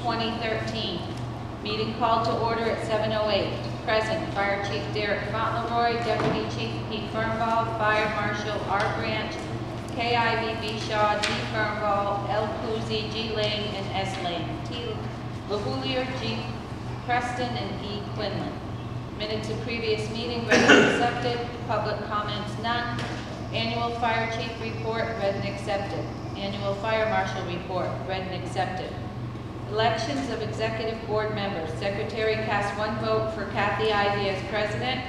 2013. Meeting called to order at 7:08. Present, Fire Chief Derek Fauntleroy, Deputy Chief Pete Fernball, Fire Marshal R. Branch, KIVB Shaw, D. Fernball, L. Kuzi, G. Lane, and S. Lane, T. LaHoulier, G. Preston, and E. Quinlan. Minutes of previous meeting read and accepted. Public comments none. Annual Fire Chief Report read and accepted. Annual Fire Marshal Report read and accepted. Elections of Executive Board members. Secretary casts 1 vote for Kathy Ivey as President.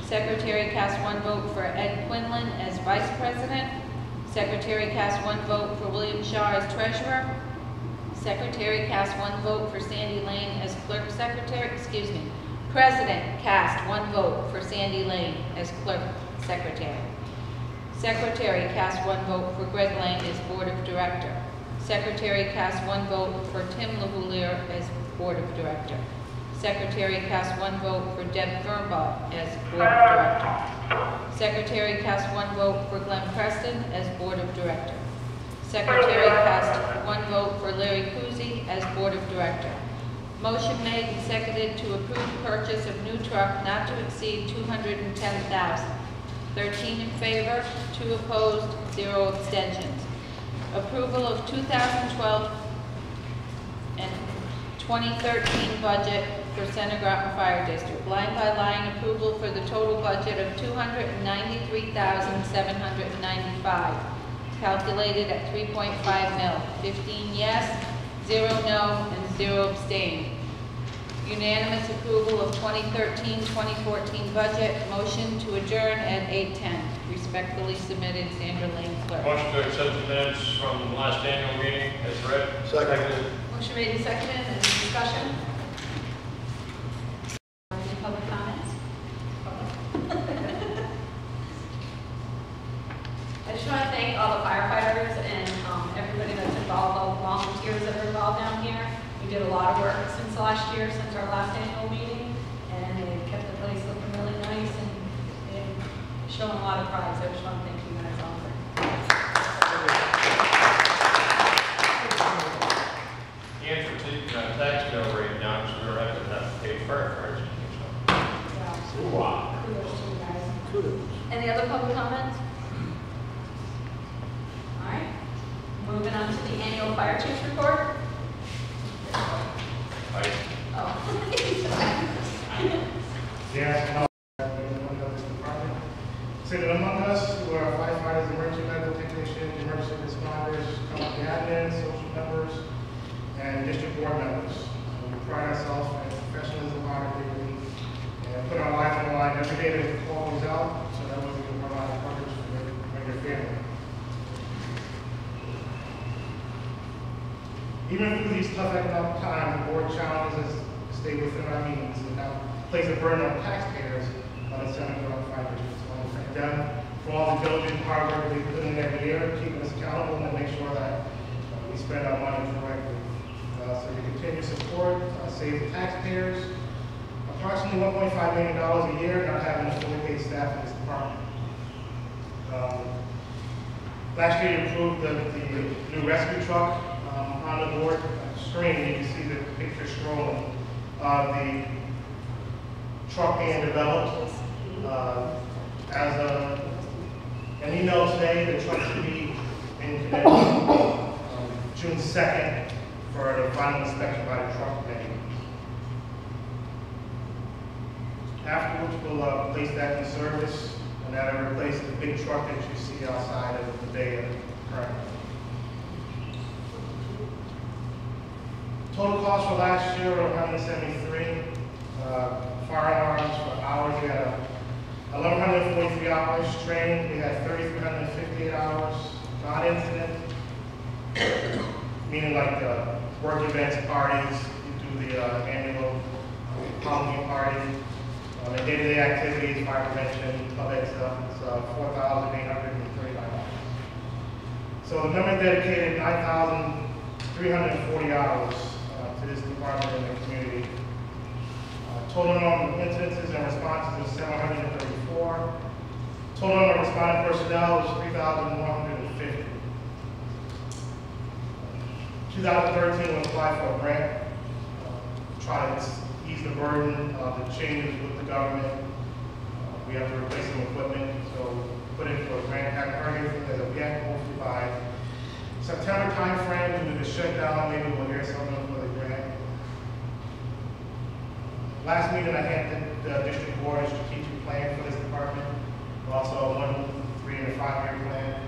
Secretary casts 1 vote for Ed Quinlan as Vice President. Secretary casts 1 vote for William Shaw as Treasurer. Secretary casts 1 vote for Sandy Lane as Clerk Secretary. President cast 1 vote for Sandy Lane as Clerk Secretary. Secretary cast 1 vote for Greg Lane as Board of Director. Secretary cast 1 vote for Tim LaHoulier as Board of Director. Secretary cast 1 vote for Deb Fernball as Board of Director. Secretary cast 1 vote for Glenn Preston as Board of Director. Secretary cast 1 vote for Larry Kuzi as Board of Director. Motion made and seconded to approve purchase of new truck not to exceed $210,000. 13 in favor, 2 opposed, 0 abstentions. Approval of 2012 and 2013 budget for Center Groton Fire District. Line by line approval for the total budget of $293,795, calculated at 3.5 mil. 15 yes, 0 no, and 0 abstain. Unanimous approval of 2013-2014 budget. Motion to adjourn at 8:10. Respectfully submitted, Sandra Lane, Clerk. Motion to accept the minutes from the last annual meeting as read. Second. Motion made and seconded. Any discussion? Any public comments? I just want to thank all the firefighters and everybody that's involved, all the volunteers that are involved down here. We did a lot of work since last year, since our last annual meeting, and it kept the place looking really nice and showing a lot of pride. So I just want to thank you guys all for it. And for tax bill rate now, because we were having to have to pay firefighters. Yeah. Wow. Kudos to you guys. Kudos. Any other public comments? All right. Moving on to the annual fire chief's report. Oh. Yes, no. Everyone knows this department. Seated among us who are firefighters, emergency medical technicians, emergency responders, company admins, social members, and district board members. We pride ourselves in professionalism, honorability, and put our life on the line every day that the call goes out, so that way we can provide coverage for your family. Even through these tough economic times, the board challenges us to stay within our means and not place a burden on taxpayers on the Center Groton Fire District. So I want to thank them for all the diligent hard work they put in every year, keeping us accountable and make sure that we spend our money correctly. So your continued support saves the taxpayers approximately $1.5 million a year, not having a fully paid staff in this department. Last year, you approved the new rescue truck. On the board screen, you can see the picture scrolling of the truck being developed. As an email today, the truck should be in Connecticut June 2nd for the final inspection by the truck committee. Afterwards, we'll place that in service, and that'll replace the big truck that you see outside of the bay currently. Total cost for last year were $173. Firearms for hours, we had 1,143 hours. Training, we had 3,358 hours. Non-incident, meaning like work events, parties, you do the annual Halloween party, the day-to-day activities, fire prevention, public stuff. It's 4,839 hours. So the member dedicated 9,340 hours to this department in the community. Total number of incidences and responses was 734. Total number of responding personnel was 3,150. 2013 was applied for a grant try to ease the burden of the changes with the government. We have to replace some equipment, so put in for a grant target as of yet, hopefully by September timeframe, due to the shutdown, maybe we'll hear something for the grant. Last meeting, I handed the district board a strategic plan for this department, also a 1, 3, and a 5-year plan.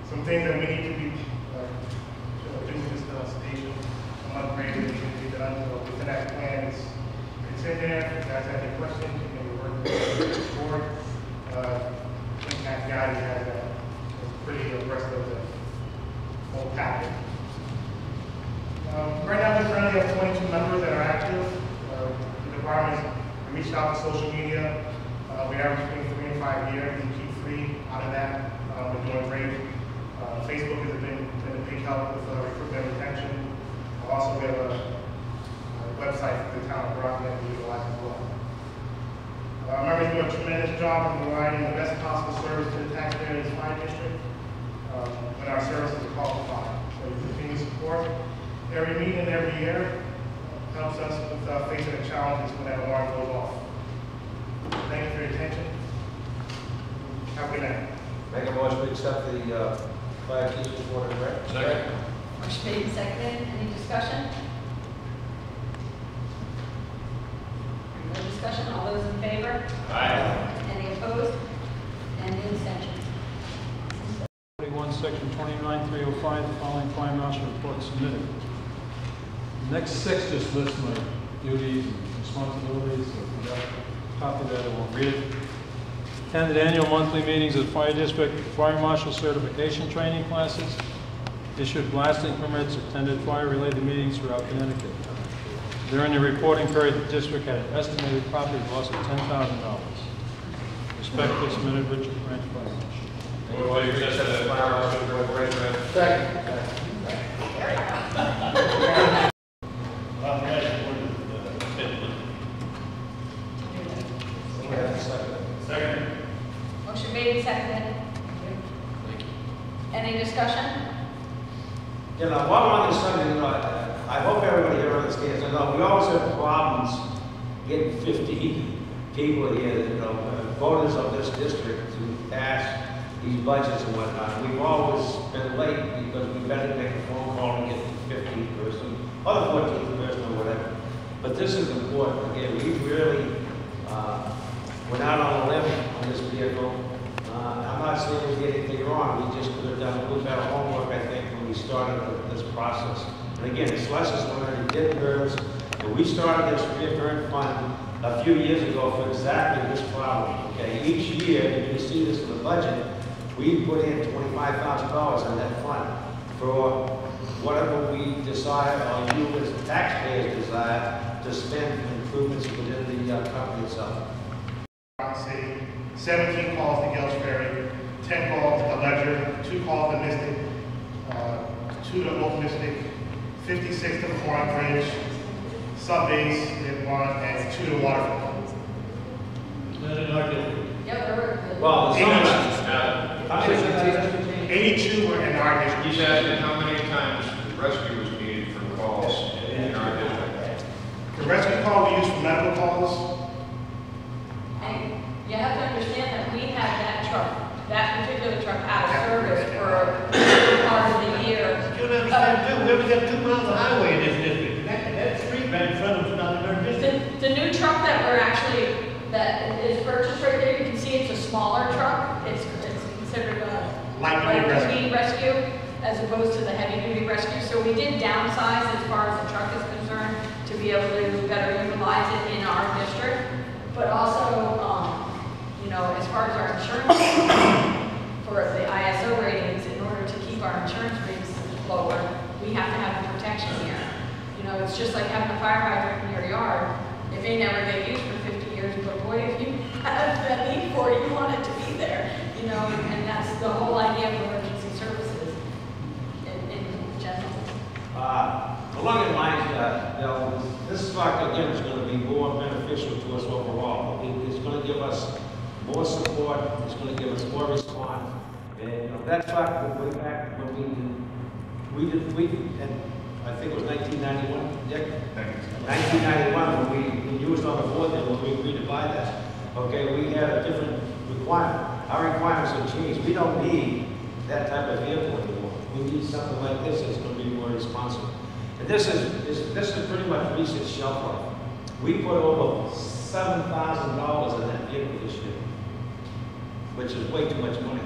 Some things that we need to be doing this station, some upgrades that need to be done. So within that plan, it's in there. If you guys have any questions, you can work with the board. I think that guy has a pretty abreast of the whole packet. Right now, we currently have 22 members that are active. The department has reached out to social media. We average between 3 and 5 years. We keep 3 out of that. We're doing great. Facebook has been a big help with recruitment and retention. Also, we have a website for the town of Groton that we utilize as well. Members do a tremendous job in providing the best possible service to the taxpayer in this fire district when our services are qualified. So your continued support every meeting and every year helps us with facing the challenges when that alarm goes off. Thank you for your attention. Have a good night. Make a motion to accept the fire chief's report as read. Second. Motion made and seconded. Any discussion? No discussion. All those in favor? Aye. Any opposed? Any abstentions? 41, Section 29-305, the following fire marshal report submitted. The next 6 just list my duties and responsibilities. So if you got a copy of that, I won't read it. Attended annual monthly meetings of Fire District Fire Marshal Certification Training classes. Issued blasting permits, attended fire-related meetings throughout Connecticut. During the reporting period, the district had an estimated property loss of $10,000. Respectfully submitted, Richard Branch, Fire Marshal. Move to accept the fire marshal report as read. Second. Second. Motion made and seconded. Any discussion? You know, while we're on this subject, I hope everybody here understands. I know we always have problems getting 50 people here, voters of this district to pass these budgets and whatnot. We've always been late because we've had to make a phone call to get the 15th person, or the 14th person, or whatever. But this is important. Again, we really went out on a limb on this vehicle. I'm not saying we did anything wrong. We just could have done a little better homework, I think, when we started this process. And again, it's lessons learned. It did hurt. And we started this reoccurring fund a few years ago for exactly this problem. Okay, each year, and you see this in the budget, we put in $25,000 in that fund for whatever we decide, or you as taxpayers desire, to spend improvements within the company itself. City, 17 calls to Gales Ferry, 10 calls to Ledger, 2 calls to Mystic, 2 to Old Mystic, 56 to the Foreign Bridge, Sub-Base at 1, and 2 to Waterfront. Yep, there were. Well, Now, 82 were in our district. he's asking how many times rescue was needed for calls in our district. The rescue call we use for medical calls. And you have to understand that we had that truck, that particular truck out of service for part of the year. You don't understand, too, we only got 2 miles of highway in this district. That street right in front of us is not in our district. The new truck that we're actually, that is purchased right there, you can see it's a smaller truck. It's considered a Light duty rescue as opposed to the heavy duty rescue. So we did downsize as far as the truck is concerned to be able to better utilize it in our district. But also, as far as our insurance for the ISO ratings, in order to keep our insurance rates lower, we have to have the protection here. It's just like having a fire hydrant in your yard. It may never get used for 50 years, but boy, if you have that need for it, you want it to be there. And that's the whole idea of emergency services in general. Along the lines, this truck again is going to be more beneficial to us overall. It's going to give us more support. It's going to give us more response. And that truck, way back when we had I think it was 1991, Dick? 1991, when you was on the board then, when we agreed to buy that. Okay, we had a different requirement. Our requirements have changed. We don't need that type of vehicle anymore. We need something like this that's going to be more responsible. And this is pretty much recent shelf life. We put over $7,000 in that vehicle this year, which is way too much money.